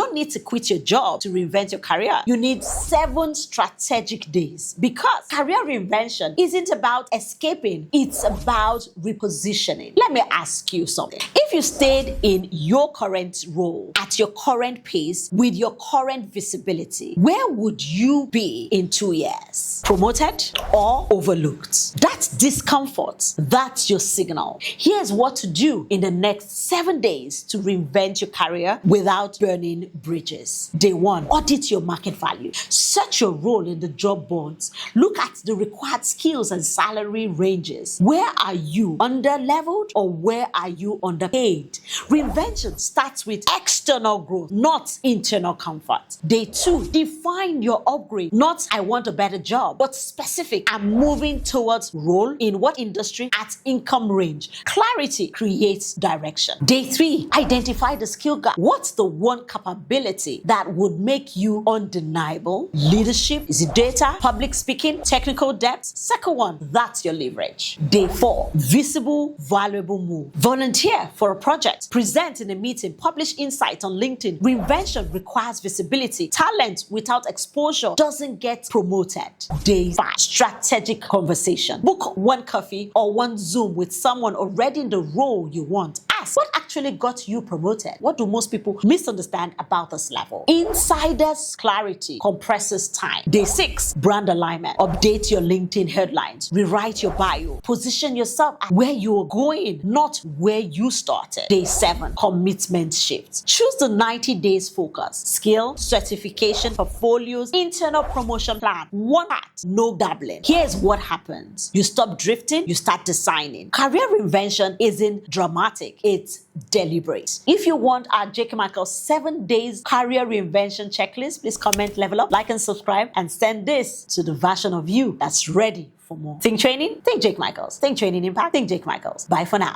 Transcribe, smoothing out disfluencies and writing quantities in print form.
don't need to quit your job to reinvent your career. You need 7 strategic days, because career reinvention isn't about escaping, it's about repositioning. Let me ask you something. If you stayed in your current role at your current pace with your current visibility, where would you be in 2 years? Promoted or overlooked? That discomfort, that's your signal. Here's what to do in the next 7 days to reinvent your career without burning bridges. Day 1, audit your market value. Search your role in the job boards. Look at the required skills and salary ranges. Where are you under-leveled or where are you underpaid? Reinvention starts with external growth, not internal comfort. Day 2, define your upgrade. Not I want a better job, but specific. I'm moving towards role in what industry at income range. Clarity creates direction. Day 3, identify the skill gap. What's the one capability that would make you undeniable? Leadership, is it data, public speaking, technical depth? Second one, that's your leverage. Day 4, visible, valuable move. Volunteer for a project, present in a meeting, publish insights on LinkedIn. Reinvention requires visibility. Talent without exposure doesn't get promoted. Day 5, strategic conversation. Book one coffee or one Zoom with someone already in the role you want. Ask, what actually got you promoted? What do most people misunderstand about this level? Insider's clarity compresses time. Day 6, brand alignment. Update your LinkedIn headlines. Rewrite your bio. Position yourself at where you're going, not where you started. Day 7, commitment shift. Choose the 90 days focus. Skill, certification, portfolios, internal promotion plan. One part, no dabbling. Here's what happens. You stop drifting, you start designing. Career reinvention isn't dramatic, it's deliberate. If you want our J.K. Michaels 7 days career reinvention checklist, please comment, level up, like and subscribe, and send this to the version of you that's ready for more. Think training? Think J.K. Michaels. Think training impact? Think J.K. Michaels. Bye for now.